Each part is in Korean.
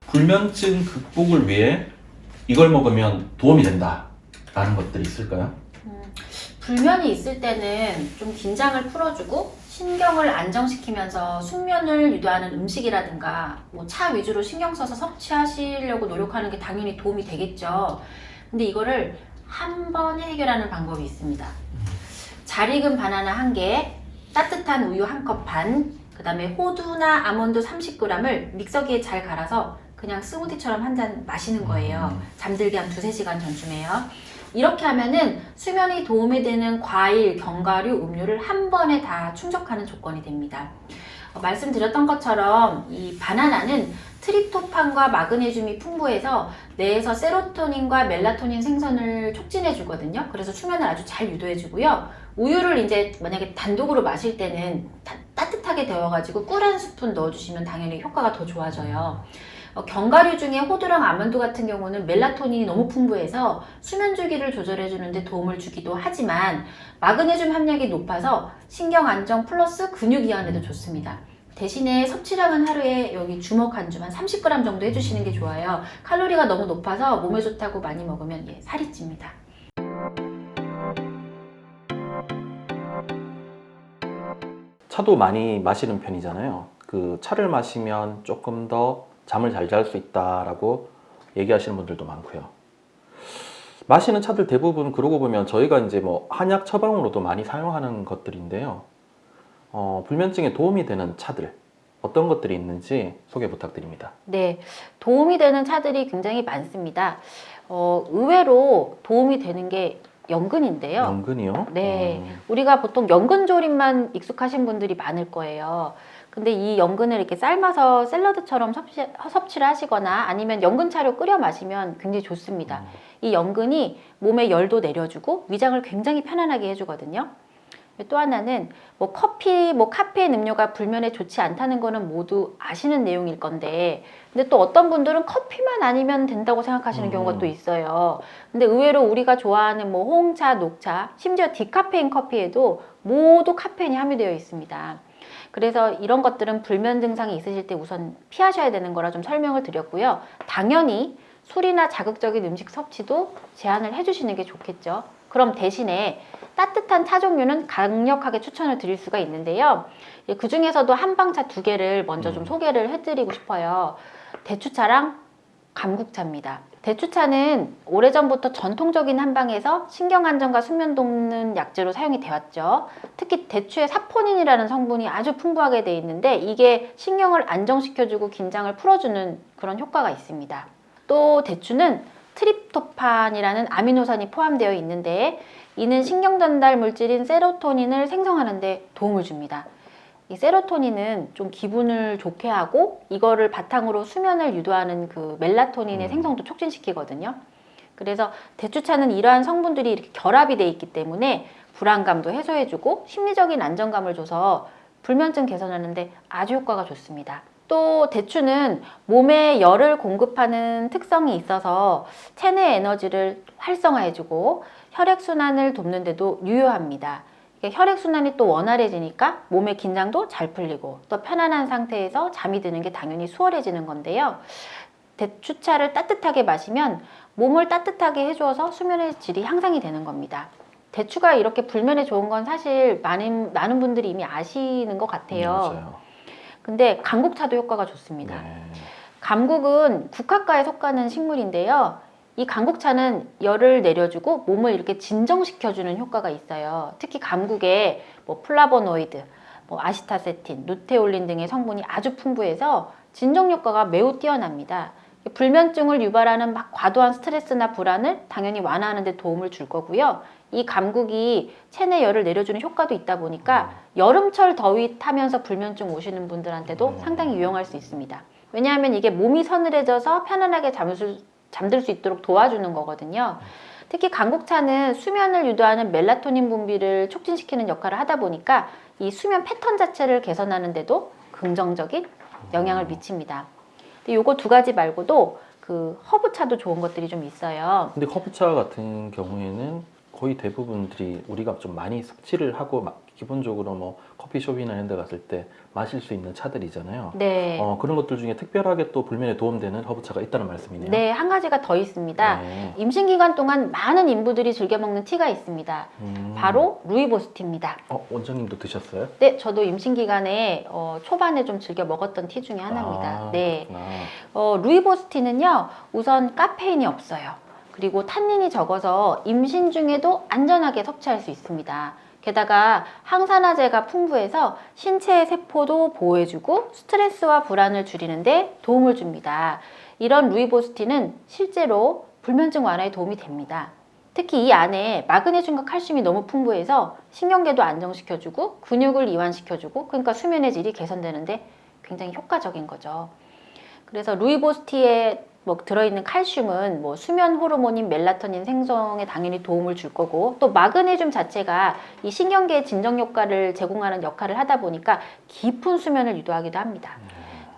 불면증 극복을 위해 이걸 먹으면 도움이 된다 라는 것들이 있을까요? 불면이 있을 때는 좀 긴장을 풀어주고 신경을 안정시키면서 숙면을 유도하는 음식이라든가 뭐 차 위주로 신경 써서 섭취하시려고 노력하는 게 당연히 도움이 되겠죠. 근데 이거를 한 번에 해결하는 방법이 있습니다. 잘 익은 바나나 1개, 따뜻한 우유 1컵 반, 그 다음에 호두나 아몬드 30g을 믹서기에 잘 갈아서 그냥 스무디처럼 한 잔 마시는 거예요. 잠들기 한 2-3시간 전쯤에요. 이렇게 하면은 수면에 도움이 되는 과일, 견과류, 음료를 한 번에 다 충족하는 조건이 됩니다. 말씀드렸던 것처럼 이 바나나는 트립토판과 마그네슘이 풍부해서 뇌에서 세로토닌과 멜라토닌 생성을 촉진해 주거든요. 그래서 수면을 아주 잘 유도해 주고요. 우유를 이제 만약에 단독으로 마실 때는 따뜻하게 데워가지고 꿀 1스푼 넣어주시면 당연히 효과가 더 좋아져요. 견과류 중에 호두랑 아몬드 같은 경우는 멜라토닌이 너무 풍부해서 수면 주기를 조절해 주는데 도움을 주기도 하지만 마그네슘 함량이 높아서 신경 안정 플러스 근육 이완에도 좋습니다. 대신에 섭취량은 하루에 여기 주먹 한 줌 한 30g 정도 해주시는 게 좋아요. 칼로리가 너무 높아서 몸에 좋다고 많이 먹으면 살이 찝니다. 차도 많이 마시는 편이잖아요. 그 차를 마시면 조금 더 잠을 잘 잘 수 있다라고 얘기하시는 분들도 많고요. 마시는 차들 대부분 그러고 보면 저희가 이제 뭐 한약 처방으로도 많이 사용하는 것들인데요. 불면증에 도움이 되는 차들 어떤 것들이 있는지 소개 부탁드립니다. 네, 도움이 되는 차들이 굉장히 많습니다. 의외로 도움이 되는 게 연근인데요. 연근이요? 네, 우리가 보통 연근조림만 익숙하신 분들이 많을 거예요. 근데 이 연근을 이렇게 삶아서 샐러드처럼 섭취를 하시거나 아니면 연근차로 끓여 마시면 굉장히 좋습니다. 이 연근이 몸의 열도 내려주고 위장을 굉장히 편안하게 해주거든요. 또 하나는 뭐 커피, 뭐 카페인 음료가 불면에 좋지 않다는 거는 모두 아시는 내용일 건데, 근데 또 어떤 분들은 커피만 아니면 된다고 생각하시는 경우가 또 있어요. 근데 의외로 우리가 좋아하는 뭐 홍차, 녹차, 심지어 디카페인 커피에도 모두 카페인이 함유되어 있습니다. 그래서 이런 것들은 불면 증상이 있으실 때 우선 피하셔야 되는 거라 좀 설명을 드렸고요. 당연히 술이나 자극적인 음식 섭취도 제한을 해주시는 게 좋겠죠. 그럼 대신에 따뜻한 차 종류는 강력하게 추천을 드릴 수가 있는데요. 그 중에서도 한방차 2개를 먼저 좀 소개를 해드리고 싶어요. 대추차랑 감국차입니다. 대추차는 오래전부터 전통적인 한방에서 신경안정과 숙면 돕는 약재로 사용이 되었죠. 특히 대추에 사포닌이라는 성분이 아주 풍부하게 되어 있는데 이게 신경을 안정시켜주고 긴장을 풀어주는 그런 효과가 있습니다. 또 대추는 트립토판이라는 아미노산이 포함되어 있는데 이는 신경 전달 물질인 세로토닌을 생성하는 데 도움을 줍니다. 이 세로토닌은 좀 기분을 좋게 하고 이거를 바탕으로 수면을 유도하는 그 멜라토닌의 생성도 촉진시키거든요. 그래서 대추차는 이러한 성분들이 이렇게 결합이 돼 있기 때문에 불안감도 해소해주고 심리적인 안정감을 줘서 불면증 개선하는데 아주 효과가 좋습니다. 또 대추는 몸에 열을 공급하는 특성이 있어서 체내 에너지를 활성화해주고 혈액순환을 돕는 데도 유효합니다. 혈액순환이 또 원활해지니까 몸의 긴장도 잘 풀리고 또 편안한 상태에서 잠이 드는 게 당연히 수월해지는 건데요. 대추차를 따뜻하게 마시면 몸을 따뜻하게 해주어서 수면의 질이 향상이 되는 겁니다. 대추가 이렇게 불면에 좋은 건 사실 많은 분들이 이미 아시는 것 같아요. 맞아요. 근데 감국차도 효과가 좋습니다. 네. 감국은 국화과에 속하는 식물인데요. 이 감국차는 열을 내려주고 몸을 이렇게 진정시켜주는 효과가 있어요. 특히 감국에 뭐 플라보노이드, 뭐 아시타세틴, 루테올린 등의 성분이 아주 풍부해서 진정 효과가 매우 뛰어납니다. 불면증을 유발하는 막 과도한 스트레스나 불안을 당연히 완화하는 데 도움을 줄 거고요. 이 감국이 체내 열을 내려주는 효과도 있다 보니까 여름철 더위 타면서 불면증 오시는 분들한테도 상당히 유용할 수 있습니다. 왜냐하면 이게 몸이 서늘해져서 편안하게 잠들 수 있도록 도와주는 거거든요. 특히 감국차는 수면을 유도하는 멜라토닌 분비를 촉진시키는 역할을 하다 보니까 이 수면 패턴 자체를 개선하는 데도 긍정적인 영향을 미칩니다. 근데 요거 2가지 말고도 그 허브차도 좋은 것들이 좀 있어요. 근데 허브차 같은 경우에는 거의 대부분들이 우리가 좀 많이 섭취를 하고 기본적으로 뭐 커피숍이나 이런 데 갔을 때 마실 수 있는 차들이잖아요. 네. 그런 것들 중에 특별하게 또 불면에 도움되는 허브차가 있다는 말씀이네요. 네, 한 가지가 더 있습니다. 네. 임신 기간 동안 많은 인부들이 즐겨 먹는 티가 있습니다. 바로 루이보스티입니다. 원장님도 드셨어요? 네, 저도 임신 기간에 초반에 좀 즐겨 먹었던 티 중에 하나입니다. 네. 그렇구나. 루이보스티는요, 우선 카페인이 없어요. 그리고 탄닌이 적어서 임신 중에도 안전하게 섭취할 수 있습니다. 게다가 항산화제가 풍부해서 신체의 세포도 보호해주고 스트레스와 불안을 줄이는데 도움을 줍니다. 이런 루이보스티는 실제로 불면증 완화에 도움이 됩니다. 특히 이 안에 마그네슘과 칼슘이 너무 풍부해서 신경계도 안정시켜주고 근육을 이완시켜주고 그러니까 수면의 질이 개선되는데 굉장히 효과적인 거죠. 그래서 루이보스티에 들어있는 칼슘은 수면 호르몬인 멜라토닌 생성에 당연히 도움을 줄 거고 또 마그네슘 자체가 이 신경계의 진정 효과를 제공하는 역할을 하다 보니까 깊은 수면을 유도하기도 합니다.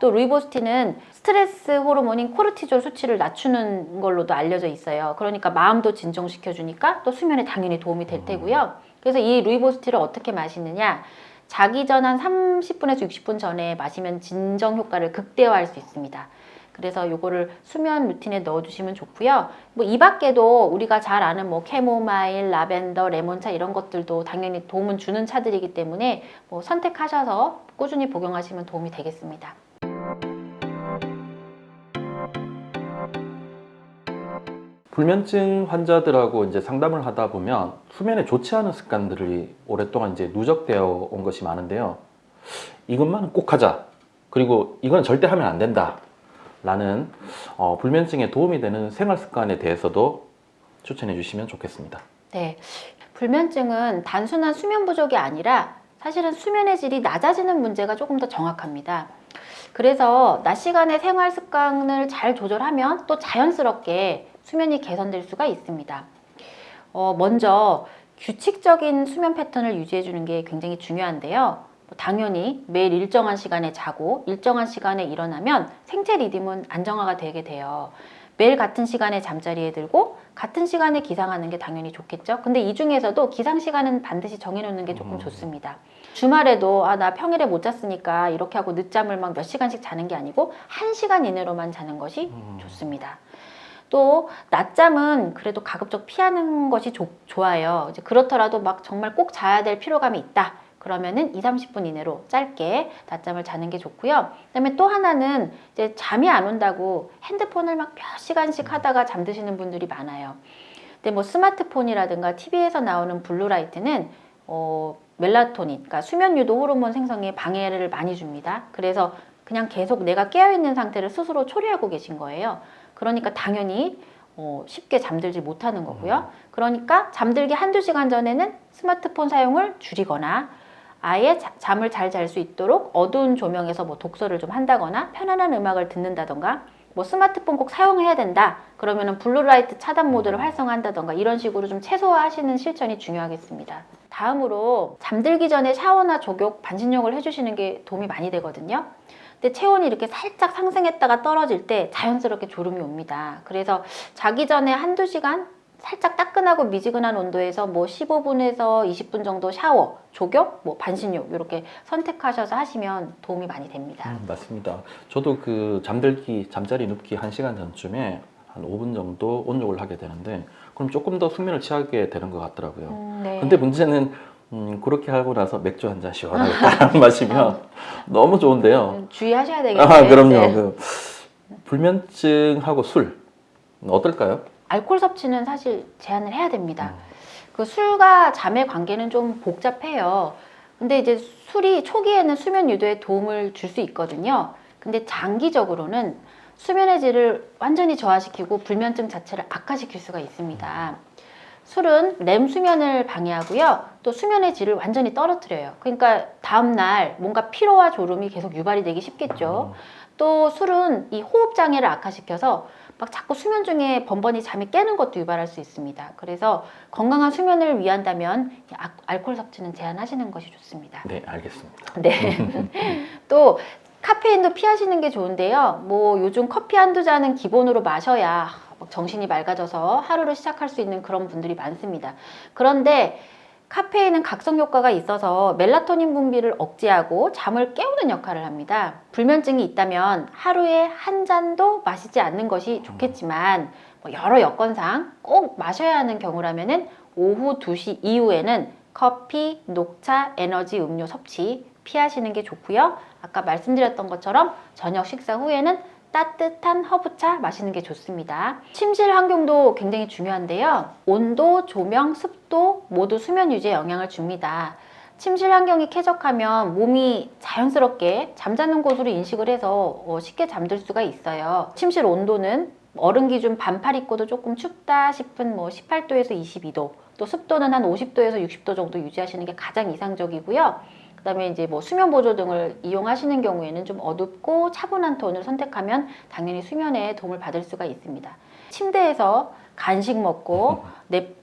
또 루이보스티는 스트레스 호르몬인 코르티졸 수치를 낮추는 걸로도 알려져 있어요. 그러니까 마음도 진정시켜 주니까 또 수면에 당연히 도움이 될 테고요. 그래서 이 루이보스티를 어떻게 마시느냐? 자기 전 한 30분에서 60분 전에 마시면 진정 효과를 극대화할 수 있습니다. 그래서 요거를 수면 루틴에 넣어주시면 좋고요. 이 밖에도 우리가 잘 아는 캐모마일, 라벤더, 레몬차 이런 것들도 당연히 도움은 주는 차들이기 때문에 선택하셔서 꾸준히 복용하시면 도움이 되겠습니다. 불면증 환자들하고 이제 상담을 하다 보면 수면에 좋지 않은 습관들이 오랫동안 이제 누적되어 온 것이 많은데요. 이것만은 꼭 하자. 그리고 이건 절대 하면 안 된다. 라는 불면증에 도움이 되는 생활 습관에 대해서도 추천해 주시면 좋겠습니다. 네, 불면증은 단순한 수면 부족이 아니라 사실은 수면의 질이 낮아지는 문제가 조금 더 정확합니다. 그래서 낮 시간에 생활 습관을 잘 조절하면 또 자연스럽게 수면이 개선될 수가 있습니다. 먼저 규칙적인 수면 패턴을 유지해 주는 게 굉장히 중요한데요. 당연히 매일 일정한 시간에 자고 일정한 시간에 일어나면 생체 리듬은 안정화가 되게 돼요. 매일 같은 시간에 잠자리에 들고 같은 시간에 기상하는 게 당연히 좋겠죠. 근데 이 중에서도 기상 시간은 반드시 정해놓는 게 조금 좋습니다. 주말에도 나 평일에 못 잤으니까 이렇게 하고 늦잠을 막 몇 시간씩 자는 게 아니고 1시간 이내로만 자는 것이 좋습니다. 또 낮잠은 그래도 가급적 피하는 것이 좋아요. 이제 그렇더라도 막 정말 꼭 자야 될 피로감이 있다. 그러면은 20-30분 이내로 짧게 낮잠을 자는 게 좋고요. 그다음에 또 하나는 이제 잠이 안 온다고 핸드폰을 막 몇 시간씩 하다가 잠드시는 분들이 많아요. 근데 스마트폰이라든가 TV에서 나오는 블루라이트는 멜라토닌, 그러니까 수면 유도 호르몬 생성에 방해를 많이 줍니다. 그래서 그냥 계속 내가 깨어있는 상태를 스스로 초래하고 계신 거예요. 그러니까 당연히 쉽게 잠들지 못하는 거고요. 그러니까 잠들기 1-2시간 전에는 스마트폰 사용을 줄이거나 아예 잠을 잘 잘 수 있도록 어두운 조명에서 독서를 좀 한다거나 편안한 음악을 듣는다던가 스마트폰 꼭 사용해야 된다. 그러면은 블루라이트 차단 모드를 활성화한다던가 이런 식으로 좀 최소화하시는 실천이 중요하겠습니다. 다음으로 잠들기 전에 샤워나 족욕, 반신욕을 해주시는 게 도움이 많이 되거든요. 근데 체온이 이렇게 살짝 상승했다가 떨어질 때 자연스럽게 졸음이 옵니다. 그래서 자기 전에 1-2시간 살짝 따끈하고 미지근한 온도에서 15분에서 20분 정도 샤워, 족욕, 반신욕 이렇게 선택하셔서 하시면 도움이 많이 됩니다. 맞습니다. 저도 그 잠자리 눕기 1시간 전쯤에 한 5분 정도 온욕을 하게 되는데 그럼 조금 더 숙면을 취하게 되는 것 같더라고요. 네. 근데 문제는 그렇게 하고 나서 맥주 한 잔 시원하게 딱 마시면 너무 좋은데요. 주의하셔야 되겠네요. 그럼요. 네. 불면증하고 술 어떨까요? 알코올 섭취는 사실 제한을 해야 됩니다. 그 술과 잠의 관계는 좀 복잡해요. 근데 이제 술이 초기에는 수면 유도에 도움을 줄 수 있거든요. 근데 장기적으로는 수면의 질을 완전히 저하시키고 불면증 자체를 악화시킬 수가 있습니다. 술은 렘 수면을 방해하고요. 또 수면의 질을 완전히 떨어뜨려요. 그러니까 다음날 뭔가 피로와 졸음이 계속 유발이 되기 쉽겠죠. 또 술은 이 호흡 장애를 악화시켜서 막 자꾸 수면 중에 번번이 잠이 깨는 것도 유발할 수 있습니다. 그래서 건강한 수면을 위한다면 알코올 섭취는 제한하시는 것이 좋습니다. 네, 알겠습니다. 네. 또 카페인도 피하시는 게 좋은데요. 요즘 커피 1-2잔은 기본으로 마셔야 정신이 맑아져서 하루를 시작할 수 있는 그런 분들이 많습니다. 그런데 카페인은 각성 효과가 있어서 멜라토닌 분비를 억제하고 잠을 깨우는 역할을 합니다. 불면증이 있다면 하루에 한 잔도 마시지 않는 것이 좋겠지만 여러 여건상 꼭 마셔야 하는 경우라면은 오후 2시 이후에는 커피, 녹차, 에너지 음료 섭취 피하시는 게 좋고요. 아까 말씀드렸던 것처럼 저녁 식사 후에는 따뜻한 허브차 마시는 게 좋습니다. 침실 환경도 굉장히 중요한데요. 온도, 조명, 습도 모두 수면 유지에 영향을 줍니다. 침실 환경이 쾌적하면 몸이 자연스럽게 잠자는 곳으로 인식을 해서 쉽게 잠들 수가 있어요. 침실 온도는 어른 기준 반팔 입고도 조금 춥다 싶은 18도에서 22도, 또 습도는 한 50도에서 60도 정도 유지하시는 게 가장 이상적이고요. 그다음에 이제 수면 보조 등을 이용하시는 경우에는 좀 어둡고 차분한 톤을 선택하면 당연히 수면에 도움을 받을 수가 있습니다. 침대에서 간식 먹고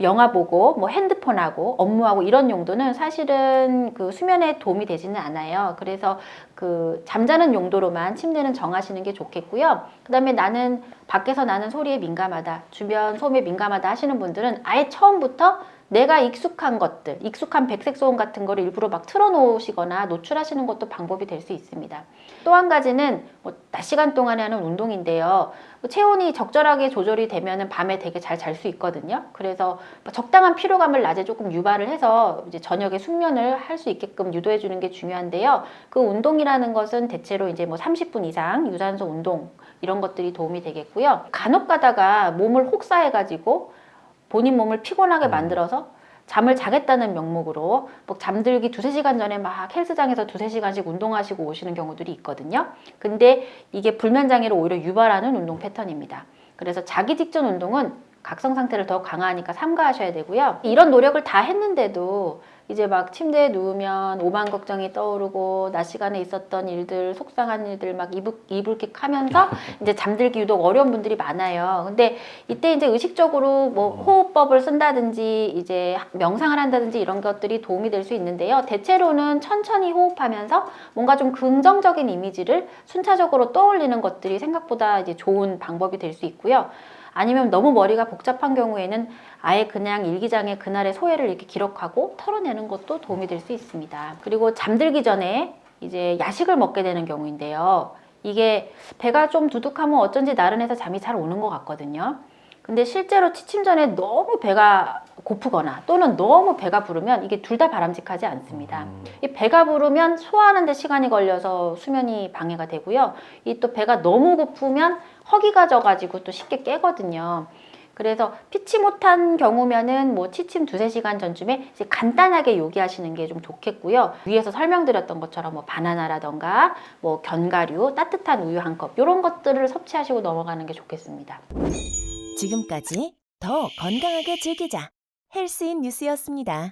영화 보고 핸드폰 하고 업무하고 이런 용도는 사실은 그 수면에 도움이 되지는 않아요. 그래서 그 잠자는 용도로만 침대는 정하시는 게 좋겠고요. 그다음에 나는 밖에서 나는 소리에 민감하다, 주변 소음에 민감하다 하시는 분들은 아예 처음부터 내가 익숙한 것들, 익숙한 백색 소음 같은 거를 일부러 막 틀어놓으시거나 노출하시는 것도 방법이 될 수 있습니다. 또 한 가지는 낮 시간 동안에 하는 운동인데요. 체온이 적절하게 조절이 되면은 밤에 되게 잘 잘 수 있거든요. 그래서 적당한 피로감을 낮에 조금 유발을 해서 이제 저녁에 숙면을 할 수 있게끔 유도해 주는 게 중요한데요. 그 운동이라는 것은 대체로 이제 30분 이상 유산소 운동 이런 것들이 도움이 되겠고요. 간혹 가다가 몸을 혹사해가지고 본인 몸을 피곤하게 만들어서 잠을 자겠다는 명목으로 잠들기 2-3시간 전에 막 헬스장에서 2-3시간씩 운동하시고 오시는 경우들이 있거든요. 근데 이게 불면장애를 오히려 유발하는 운동 패턴입니다. 그래서 자기 직전 운동은 각성 상태를 더 강화하니까 삼가하셔야 되고요. 이런 노력을 다 했는데도 이제 막 침대에 누우면 오만 걱정이 떠오르고 낮 시간에 있었던 일들, 속상한 일들 막 이불킥 하면서 이제 잠들기 유독 어려운 분들이 많아요. 근데 이때 이제 의식적으로 호흡법을 쓴다든지 이제 명상을 한다든지 이런 것들이 도움이 될 수 있는데요. 대체로는 천천히 호흡하면서 뭔가 좀 긍정적인 이미지를 순차적으로 떠올리는 것들이 생각보다 이제 좋은 방법이 될 수 있고요. 아니면 너무 머리가 복잡한 경우에는 아예 그냥 일기장에 그날의 소회를 이렇게 기록하고 털어내는 것도 도움이 될 수 있습니다. 그리고 잠들기 전에 이제 야식을 먹게 되는 경우인데요. 이게 배가 좀 두둑하면 어쩐지 나른해서 잠이 잘 오는 것 같거든요. 근데 실제로 취침 전에 너무 배가 고프거나 또는 너무 배가 부르면 이게 둘 다 바람직하지 않습니다. 이 배가 부르면 소화하는 데 시간이 걸려서 수면이 방해가 되고요. 이 또 배가 너무 고프면 허기가 져가지고 또 쉽게 깨거든요. 그래서 피치 못한 경우면은 취침 2-3시간 전쯤에 이제 간단하게 요기하시는 게 좀 좋겠고요. 위에서 설명드렸던 것처럼 바나나라던가 견과류, 따뜻한 우유 한 컵 이런 것들을 섭취하시고 넘어가는 게 좋겠습니다. 지금까지 더 건강하게 즐기자 헬스인 뉴스였습니다.